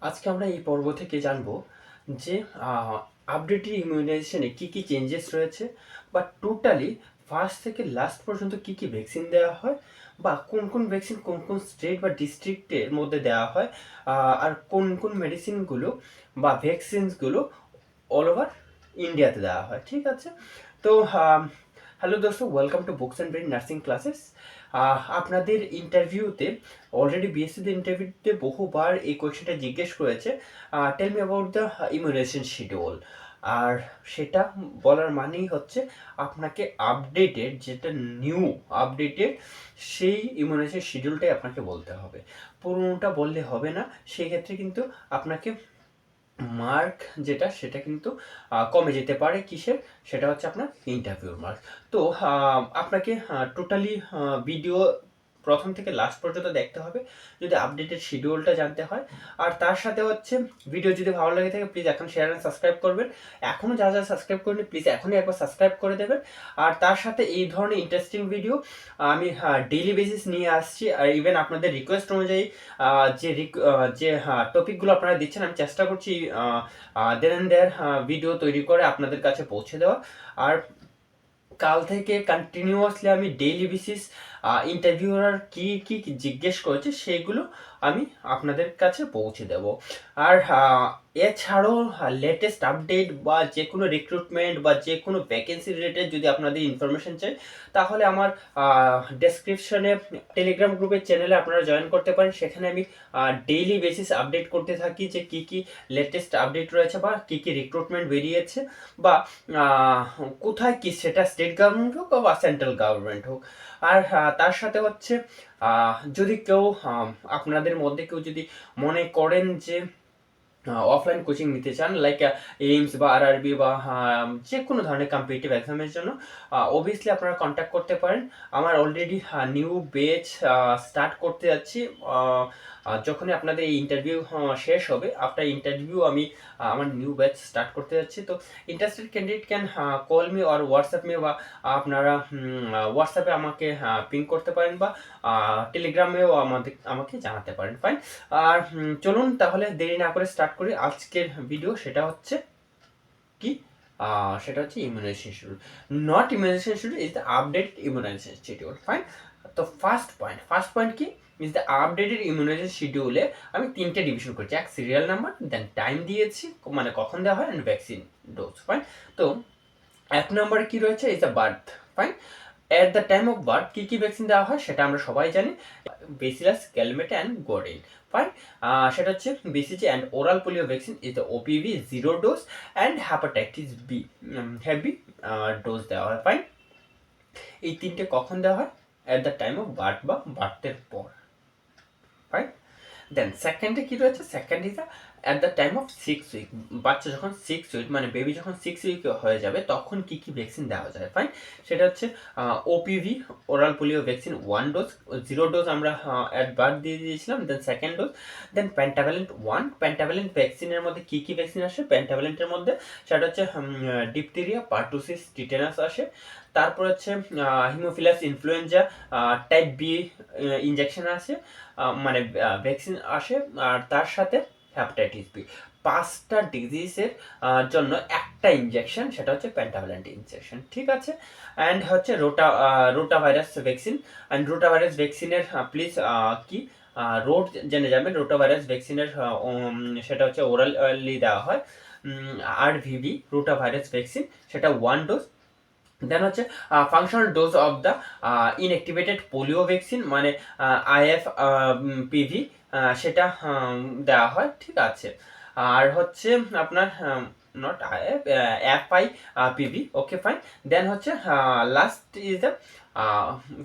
আজকে আমরা এই পর্ব থেকে জানব যে আপডেটেড ইমিউনাইজেশনে কী কী চেঞ্জেস রয়েছে, বা টোটালি ফার্স্ট থেকে লাস্ট পর্যন্ত কী কী ভ্যাকসিন দেওয়া হয়, বা কোন কোন ভ্যাকসিন কোন কোন স্টেট বা ডিস্ট্রিক্টের মধ্যে দেওয়া হয়, আর কোন কোন মেডিসিনগুলো বা ভ্যাকসিনসগুলো অল ওভার ইন্ডিয়াতে দেওয়া হয়। ঠিক আছে, তো হ্যালো দর্শক, welcome to books and brain nursing classes. আপনাদের ইন্টারভিউতে অলরেডি বিএসসিতে ইন্টারভিউতে বহুবার এই কোয়েশ্চেনটা জিজ্ঞেস করেছে, tell me about the immunization schedule. আর সেটা বলার মানেই হচ্ছে আপনাকে আপডেটেড, যেটা নিউ আপডেটেড, সেই ইমিউনাইজেশন শিডিউলটাই আপনাকে বলতে হবে। পুরোনোটা বললে হবে না, সেই ক্ষেত্রে কিন্তু আপনাকে মার্ক যেটা সেটা কিন্তু কমে যেতে পারে। কিসের? সেটা হচ্ছে আপনার ইন্টারভিউর মার্ক। তো আপনাকে টোটালি ভিডিও প্রথম থেকে লাস্ট পর্যন্ত দেখতে হবে যদি আপডেটেড শিডিউলটা জানতে হয়। আর তার সাথে হচ্ছে ভিডিও যদি ভালো লাগে থাকে প্লিজ এখন শেয়ার অ্যান্ড সাবস্ক্রাইব করবেন। এখনও যা যা সাবস্ক্রাইব করেনি প্লিজ এখনই একবার সাবস্ক্রাইব করে দেবেন। আর তার সাথে এই ধরনের ইন্টারেস্টিং ভিডিও আমি ডেইলি বেসিস নিয়ে আসছি। আর ইভেন আপনাদের রিকোয়েস্ট অনুযায়ী যে টপিকগুলো আপনারা দিচ্ছেন আমি চেষ্টা করছি দেন অ্যান্ড দেয়ার ভিডিও তৈরি করে আপনাদের কাছে পৌঁছে দেওয়া। আর কাল থেকে কন্টিনিউয়াসলি আমি ডেইলি বেসিস ইন্টারভিউয়ার কি কি জিজ্ঞেস করেছে সেগুলো আমি আপনাদের কাছে পৌঁছে দেব। আর এছাড়াও লেটেস্ট আপডেট বা যে কোনো রিক্রুটমেন্ট বা যে কোনো ভ্যাকেন্সি রিলেটেড যদি আপনাদের ইনফরমেশন চাই, তাহলে আমার ডেসক্রিপশনে টেলিগ্রাম গ্রুপের চ্যানেলে আপনারা জয়েন করতে পারেন। সেখানে আমি ডেইলি বেসিস আপডেট করতে থাকি যে কি কি লেটেস্ট আপডেট রয়েছে বা কি কি রিক্রুটমেন্ট বেরিয়েছে, বা কোথায় কি, সেটা স্টেট গভর্নমেন্ট হোক বা সেন্ট্রাল গভর্নমেন্ট হোক। আর তার সাথে হচ্ছে যদি কেউ আপনাদের মধ্যে কেউ যদি মনে করেন যে অফলাইন কোচিং নিতে চান, লাইক এইমস বা আরআরবি বা যে কোনো ধরনের কম্পিটিটিভ এক্সামের জন্য, অবভিয়াসলি আপনারা কন্ট্যাক্ট করতে পারেন। আমার অলরেডি নিউ ব্যাচ স্টার্ট করতে যাচ্ছি। যখনই আপনাদের এই ইন্টারভিউ শেষ হবে, আফটার ইন্টারভিউ আমি আমার নিউ ব্যাচ স্টার্ট করতে যাচ্ছি। তো interested candidate can call me or WhatsApp me, বা আপনারা হোয়াটসঅ্যাপে আমাকে পিং করতে পারেন, বা টেলিগ্রামেও আমাকে জানাতে পারেন। ফাইন। আর চলুন তাহলে দেরি না করে স্টার্ট করি আজকের ভিডিও। সেটা হচ্ছে কি? সেটা হচ্ছে immunisation schedule. Not immunisation schedule, is the update immunisation schedule. Fine. তো ফার্স্ট পয়েন্ট কি? ইজ দ্য আপডেটেড ইমিউনাইজেশন শিডিউলে আমি তিনটে ডিভিশন করেছি। এক, সিরিয়াল নাম্বার, দেন টাইম দিয়েছি মানে কখন দেওয়া হয়, অ্যান্ড ভ্যাকসিন ডোজ। ফাইন। তো এক নম্বরে কি রয়েছে? Is the birth. Fine. At the time of birth কী কী ভ্যাকসিন দেওয়া হয় সেটা আমরা সবাই জানি। Bacillus, Calmette and Guerin. Fine. সেটা হচ্ছে BCG and oral polio vaccine is the OPV 0 dose and hepatitis B heavy dose দেওয়া হয়। ফাইন। এই তিনটে কখন দেওয়া হয়? At the time of birth বা বার্থের পর। ফাইন। দেন সেকেন্ডে কি রয়েছে? Second is at the time of 6 week. বাচ্চা যখন 6 উইক মানে বেবি যখন 6 উইক হয়ে যাবে তখন কি কি ভ্যাকসিন দেওয়া যায়। ফাইন। সেটা হচ্ছে OPV, oral polio vaccine 1 dose, 0 dose আমরা অ্যাট বার্থ দিয়ে দিয়েছিলাম। Then second dose. Then pentavalent 1। Pentavalent ভ্যাকসিনের মধ্যে কি কি ভ্যাকসিন আসে পেন্টাভ্যালেন্টের মধ্যে? সেটা হচ্ছে ডিপথেরিয়া, পার্টুসিস, টিটেনাস আসে। তারপর হচ্ছে haemophilus influenza type B injection আসে, মানে ভ্যাকসিন আসে। আর তার সাথে হ্যাপাটাইটিস বি। 5টা ডিজিজের জন্য একটা ইনজেকশন, সেটা হচ্ছে পেন্টাভ্যালেন্ট ইনজেকশন। ঠিক আছে। অ্যান্ড হচ্ছে rota virus vaccine. And rota virus ভ্যাকসিনের প্লিজ কি রোড জেনে যাবেন। রোটা ভাইরাস ভ্যাকসিনের সেটা হচ্ছে ওরালি দেওয়া হয়। আর ভিভি রোটা ভাইরাস ভ্যাকসিন, সেটা 1 ডোজ। দেন হচ্ছে functional dose of the inactivated polio vaccine, মানে আইএফ পিভি, সেটা দেওয়া হয়। ঠিক আছে। আর হচ্ছে আপনার not IF, FI PV. Okay fine. Then হচ্ছে লাস্ট ইজ দ্য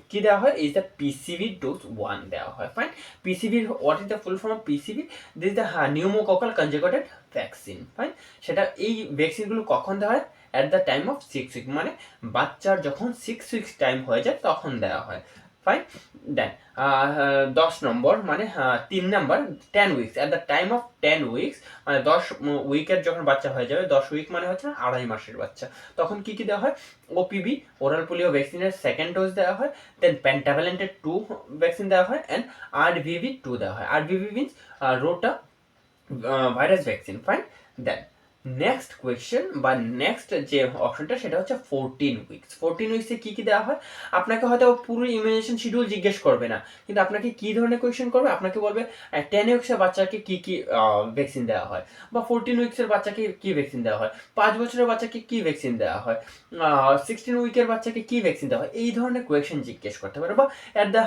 কি দেওয়া হয়? ইজ দ্য পিসিভি ডোজ 1 দেওয়া হয়। ফাইন। পিসিভির what is the full form of PCV? This is the pneumococcal conjugated vaccine. Fine. সেটা এই ভ্যাকসিনগুলো কখন দেওয়া হয়? At the time of 6 week, মানে বাচ্চার যখন 6 উইক্স টাইম হয়ে যায় তখন দেওয়া হয়। ফাইন। দেন 10 নম্বর, মানে 3 number, 10 weeks. At the time of 10 weeks, মানে 10 উইকের যখন বাচ্চা হয়ে যাবে, 10 উইক মানে হচ্ছে 2.5 মাসের বাচ্চা, তখন কি কি দেওয়া হয়? ওপিভি, ওরাল পোলিও ভ্যাকসিনের সেকেন্ড ডোজ দেওয়া হয়। দেন পেন্টাভ্যালেন্টের 2 ভ্যাকসিন দেওয়া হয়, অ্যান্ড আরভিভি 2 দেওয়া হয়। RVV means rota virus vaccine, fine. Then next question বা নেক্সট যে অপশনটা সেটা হচ্ছে 14 উইকস। 14 উইকসে কী কী দেওয়া হয়? আপনাকে হয়তো পুরো ইমিউনাইজেশন শিডিউল জিজ্ঞেস করবে না, কিন্তু আপনাকে কী ধরনের কোয়েশ্চেন করবে, আপনাকে বলবে 10 উইক্সের বাচ্চাকে কী কী ভ্যাকসিন দেওয়া হয়, বা 14 উইক্সের বাচ্চাকে কী ভ্যাকসিন দেওয়া হয়, 5 বছরের বাচ্চাকে কী ভ্যাকসিন দেওয়া হয়, 16 উইকের বাচ্চাকে কী ভ্যাকসিন দেওয়া হয়, এই ধরনের কোয়েশ্চেন জিজ্ঞেস করতে পারে। বা অ্যাট দ্য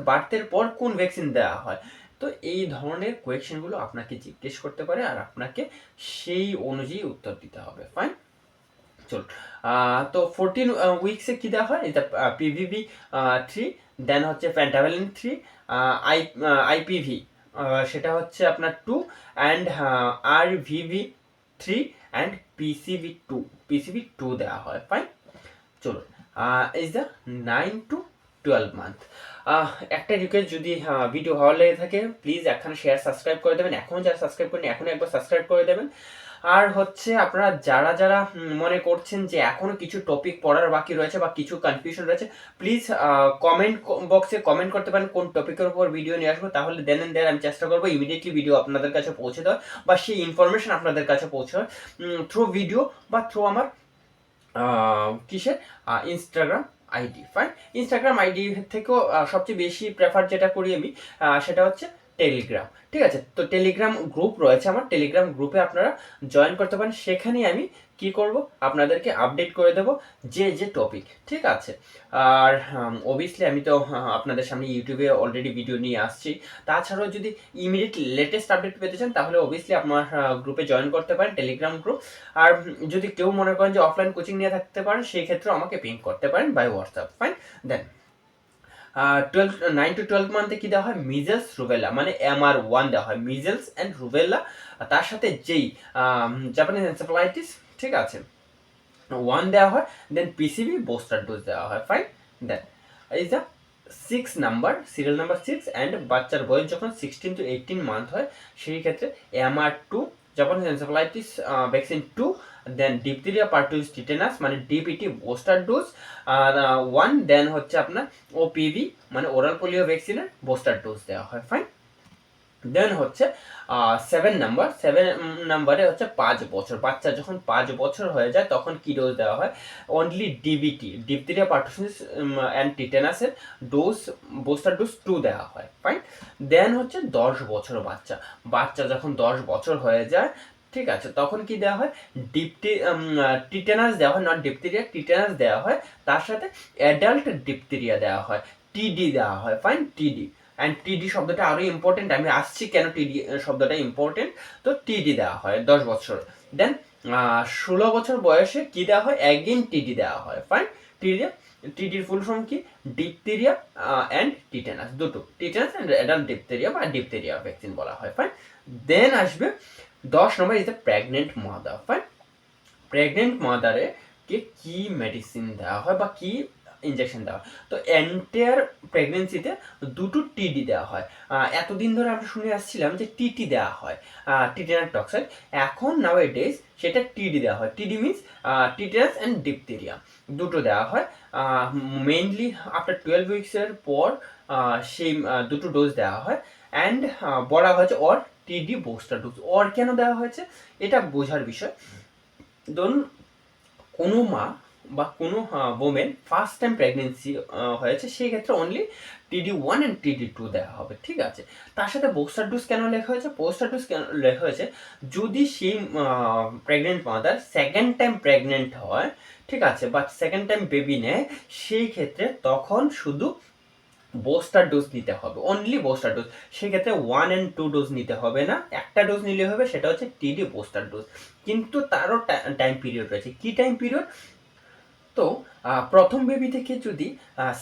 বার্থের পর কোন ভ্যাকসিন দেওয়া হয়। তো এই ধরনের কোয়েশ্চেনগুলো আপনাকে জিজ্ঞেস করতে পারে, আর আপনাকে সেই অনুযায়ী উত্তর দিতে হবে, ফাইন। চলুন, তো 14 উইকসে কী দেওয়া হয়? এটা পিভিভি 3, দেন হচ্ছে পেন্টাভ্যালিন 3, আইপিভি সেটা হচ্ছে আপনার 2, অ্যান্ড RVV 3, অ্যান্ড পিসিভি 2 দেওয়া হয়, ফাইন। চলুন, ইজ দ্য 9 to 12 মান্থ। একটা রিকোয়েস্ট, যদি ভিডিও ভালো লেগে থাকে প্লিজ একখানে শেয়ার সাবস্ক্রাইব করে দেবেন। এখনও যারা সাবস্ক্রাইব করেন এখনও একবার সাবস্ক্রাইব করে দেবেন। আর হচ্ছে আপনারা যারা যারা মনে করছেন যে এখনও কিছু টপিক পড়ার বাকি রয়েছে বা কিছু কনফিউশন রয়েছে, প্লিজ কমেন্ট বক্সে কমেন্ট করতে পারেন কোন টপিকের উপর ভিডিও নিয়ে আসবো। তাহলে দেন এন্ড দেয়ার আমি চেষ্টা করবো ইমিডিয়েটলি ভিডিও আপনাদের কাছে পৌঁছে দেওয়ার, বা সেই ইনফরমেশন আপনাদের কাছে পৌঁছায় থ্রু ভিডিও বা থ্রু আমার কিসের Instagram ID, fine. Instagram ID থেকেও সবচেয়ে বেশি প্রেফার যেটা করি আমি সেটা হচ্ছে টেলিগ্রাম, ঠিক আছে। তো টেলিগ্রাম গ্রুপ রয়েছে আমার, টেলিগ্রাম গ্রুপে আপনারা জয়েন করতে পারেন। সেখানে আমি কি করব, আপনাদেরকে আপডেট করে দেব যে যে টপিক, ঠিক আছে। আর অবভিয়াসলি আমি তো আপনাদের সামনে ইউটিউবে অলরেডি ভিডিও নিয়ে আসছি। তাছাড়াও যদি ইমিডিয়েট লেটেস্ট আপডেট পেতে চান তাহলে অবভিয়াসলি আপনার গ্রুপে জয়েন করতে পারেন, টেলিগ্রাম গ্রুপ। আর যদি কেউ মনে করেন যে অফলাইন কোচিং নিয়ে থাকতে পারেন, সেই ক্ষেত্রে আমাকে পিং করতে পারেন by WhatsApp, fine. Then 9 to 12 মান্থে কি দেওয়া হয়? মিজেলস রুবেলা, মানে MR1 দেওয়া হয়, মিজেলস অ্যান্ড রুবেলা। তার সাথে যেই জাপানিজ এনসেফালাইটিস, ঠিক আছে, 1 দেওয়া হয়। দেন পিসিবি বুস্টার ডোজ দেওয়া হয়, ফাইন। দেন এই the 6 number, serial number 6, and বাচ্চার বয়স যখন 16 to 18 মান্থ হয় সেই ক্ষেত্রে MR2, জাপানিজ এনসেফালাইটিস ভ্যাকসিন 2, দেন ডিপথেরিয়া পার্টুইস টিটেনাস মানে DPT বুস্টার ডোজ 1, দেন হচ্ছে আপনার OPV মানে ওরাল পোলিও ভ্যাকসিনের বুস্টার ডোজ দেওয়া হয়, ফাইন। দেন হচ্ছে 7 নাম্বারে হচ্ছে 5 বছর, বাচ্চা যখন 5 বছর হয়ে যায় তখন কি ডোজ দেওয়া হয়? Only DBT, diphtheria pertussis and টিটেনাসের ডোজ, বুস্টার ডোজ 2 দেওয়া হয়, ফাইন। দেন হচ্ছে 10 বছর বাচ্চা, বাচ্চা যখন 10 বছর হয়ে যায়, ঠিক আছে, তখন কি দেওয়া হয়? টিটেনাস দেওয়া হয়, নট ডিপথেরিয়া, টিটেনাস দেওয়া হয়। তার সাথে অ্যাডাল্ট ডিপথেরিয়া দেওয়া হয়, TD দেওয়া হয়, ফাইন, TD। অ্যান্ড TD শব্দটা আরও ইম্পর্টেন্ট, আমি আসছি কেন TD শব্দটা ইম্পর্টেন্ট। তো TD দেওয়া হয় 10 বছর। দেন 16 বছর বয়সে কি দেওয়া হয়? অ্যাগেন TD দেওয়া হয়, ফাইন। TDর ফুল ফর্ম কি? ডিপথেরিয়া অ্যান্ড টিটেনাস, দুটো, টিটেনাস অ্যান্ড অ্যাডাল্ট ডিপথেরিয়া বা ডিপথেরিয়া ভ্যাকসিন বলা হয়, ফাইন। দেন আসবে 10 নম্বর, is the pregnant mother, fine. Pregnant মাদারে কি মেডিসিন দেওয়া হয় বা কি ইনজেকশন দেওয়া হয়? তো এন্টায়ার প্রেগনেন্সিতে দুটো TD দেওয়া হয়। এতদিন ধরে আমরা শুনে আসছিলাম যে TT দেওয়া হয়, টিটেনাস টক্সাইড। এখন নাও ডেজ সেটা TD দেওয়া হয়। TD means tetanus and diphtheria, দুটো দেওয়া হয়। মেইনলি আফটার 12 উইক্সের পর সেই দুটো ডোজ দেওয়া হয়। অ্যান্ড বলা হয়েছে or TD booster dose. Or কেন দেওয়া হয়েছে এটা বোঝার বিষয়। ধরুন কোনো মা বা কোনো ওমেন ফার্স্ট টাইম প্রেগনেন্সি হয়েছে, সেই ক্ষেত্রে অনলি TD1 অ্যান্ড TD2 দেওয়া হবে, ঠিক আছে। তার সাথে বুস্টার ডোজ কেন লেখা হয়েছে? বুস্টার ডোজ কেন লেখা হয়েছে? যদি সেই pregnant mother second time pregnant হয়, ঠিক আছে, বা সেকেন্ড টাইম বেবি নেয়, সেই ক্ষেত্রে তখন শুধু বুস্টার ডোজ নিতে হবে, অনলি বুস্টার ডোজ। সেক্ষেত্রে 1 and 2 ডোজ নিতে হবে না, একটা ডোজ নিলে হবে, সেটা হচ্ছে TD বুস্টার ডোজ। কিন্তু তারও টাইম পিরিয়ড রয়েছে। কি টাইম পিরিয়ড? তো প্রথম বেবি থেকে যদি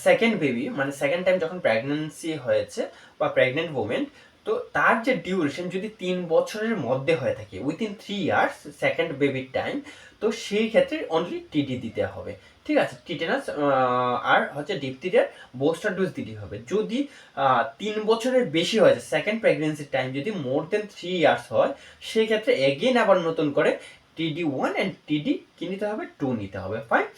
সেকেন্ড বেবি মানে সেকেন্ড টাইম যখন প্রেগন্যান্সি হয়েছে বা প্রেগনেন্ট ওমেন, তো তার যে ডিউরেশন যদি 3 বছরের মধ্যে হয়ে থাকে, উইথিন 3 ইয়ার্স সেকেন্ড বেবির টাইম, তো সেই ক্ষেত্রে অনলি TD দিতে হবে, ঠিক আছে। টিটেনাস আর হচ্ছে ডিপথেরিয়ার বুস্টার ডোজ দিতে হবে। যদি 3 বছরের বেশি হয়েছে, সেকেন্ড প্রেগনেন্সির টাইম যদি মোর দেন 3 ইয়ার্স হয়, সেই ক্ষেত্রে এগেইন আবার নতুন করে TD1 অ্যান্ড TD কি নিতে হবে? 2 নিতে হবে, ফাইন।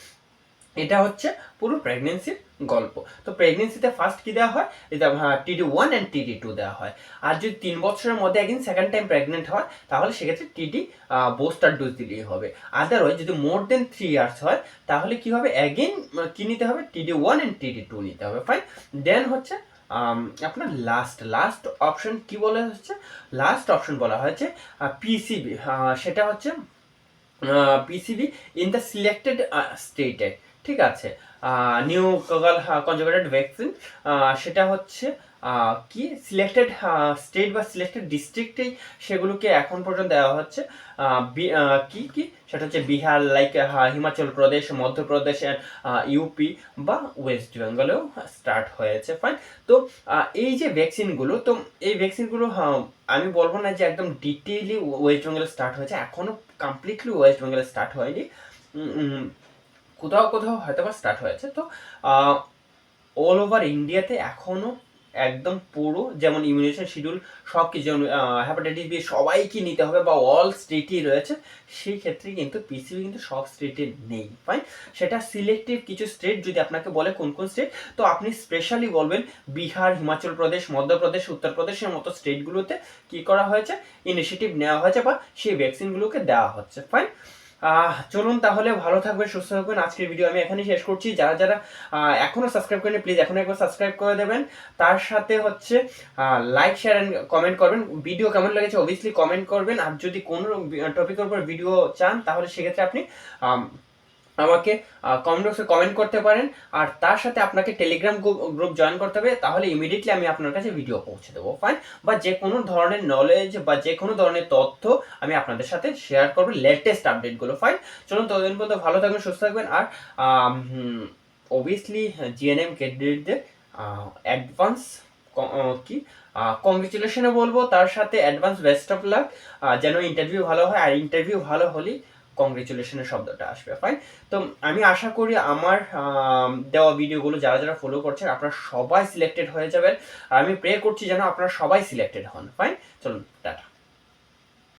এটা হচ্ছে পুরো প্রেগনেন্সির গল্প। তো প্রেগনেন্সিতে ফার্স্ট কি দেওয়া হয়, এটা TD1 অ্যান্ড TD2 দেওয়া হয়। আর যদি 3 বছরের মধ্যে একদিন সেকেন্ড টাইম প্রেগনেন্ট হয় তাহলে সেক্ষেত্রে TD বুস্টার ডোজ দিলেই হবে। আদারওয়াইজ যদি মোর দেন 3 ইয়ার্স হয় তাহলে কি হবে, অ্যাগেন কি নিতে হবে, TD1 অ্যান্ড TD2 নিতে হবে। ফাইন। দেন হচ্ছে আপনার লাস্ট অপশন কি বলা হচ্ছে, লাস্ট অপশন বলা হয়েছে PCV। সেটা হচ্ছে PCV ইন দ্য সিলেক্টেড স্টেটে, ঠিক আছে। নিউ কনজুগেটেড ভ্যাকসিন, সেটা হচ্ছে কি সিলেক্টেড স্টেট বা সিলেক্টেড ডিস্ট্রিক্টেই সেগুলোকে এখন পর্যন্ত দেওয়া হচ্ছে। কি কি সেটা হচ্ছে বিহার, লাইক হিমাচল প্রদেশ, মধ্যপ্রদেশ, ইউপি বা ওয়েস্ট বেঙ্গলেও স্টার্ট হয়েছে। ফাইন। তো এই যে ভ্যাকসিনগুলো, তো এই ভ্যাকসিনগুলো আমি বলবো না যে একদম ডিটেইলি ওয়েস্ট বেঙ্গলে স্টার্ট হয়েছে, এখনো কমপ্লিটলি ওয়েস্ট বেঙ্গলে স্টার্ট হয়নি, কোথাও কোথাও হয়তো বা স্টার্ট হয়েছে। তো অল ওভার ইন্ডিয়াতে এখনো একদম পুরো যেমন ইমিউনাইজেশন শিডিউল সব কিছু, যেমন হেপাটাইটিস বি সবাইকে নিতে হবে বা অল স্টেটই রয়েছে, সেই ক্ষেত্রে কিন্তু পিসিবি কিন্তু সব স্টেটে নেই। ফাইন। সেটা সিলেক্টিভ কিছু স্টেট যদি আপনাকে বলে কোন কোন স্টেট, তো আপনি স্পেশালি বলবেন বিহার, হিমাচল প্রদেশ, মধ্যপ্রদেশ, উত্তরপ্রদেশের মতো স্টেটগুলোতে কি করা হয়েছে, ইনিশিয়েটিভ নেওয়া হয়েছে বা সেই ভ্যাকসিনগুলোকে দেওয়া হচ্ছে। ফাইন। চলুন তাহলে, ভালো থাকবেন, সুস্থ থাকবেন। আজকের ভিডিও আমি এখানেই শেষ করছি। যারা যারা এখনো সাবস্ক্রাইব করেনি প্লিজ এখন একবার সাবস্ক্রাইব করে দেবেন। তার সাথে হচ্ছে লাইক, শেয়ার অ্যান্ড কমেন্ট করবেন। ভিডিও কেমন লেগেছে অবভিয়াসলি কমেন্ট করবেন। আর যদি কোনো টপিকের উপর ভিডিও চান তাহলে সেক্ষেত্রে আপনি আমাকে কমেন্ট বক্সে কমেন্ট করতে পারেন। আর তার সাথে আপনাকে টেলিগ্রাম গ্রুপ জয়েন করতে হবে, তাহলে ইমিডিয়েটলি আমি আপনার কাছে ভিডিও পৌঁছে দেবো। ফাইন। বা যে কোনো ধরনের নলেজ বা যে কোনো ধরনের তথ্য আমি আপনাদের সাথে শেয়ার করবো, লেটেস্ট আপডেটগুলো। ফাইন। চলুন ততদিন পর্যন্ত ভালো থাকবেন, সুস্থ থাকবেন। আর অবভিয়াসলি জিএনএম ক্যান্ডিডেটদের অ্যাডভান্স কি কংগ্রেচুলেশনে বলবো, তার সাথে অ্যাডভান্স বেস্ট অফ লাক, যেন ইন্টারভিউ ভালো হয়। আর ইন্টারভিউ ভালো হলেই কংগ্রেচুলেশনের শব্দটা আসবে। ফাইন। তো আমি আশা করি আমার দেওয়া ভিডিওগুলো যারা যারা ফলো করছেন আপনারা সবাই সিলেক্টেড হয়ে যাবেন। আর আমি প্রে করছি যেন আপনারা সবাই সিলেক্টেড হন। ফাইন। চলুন টাটা।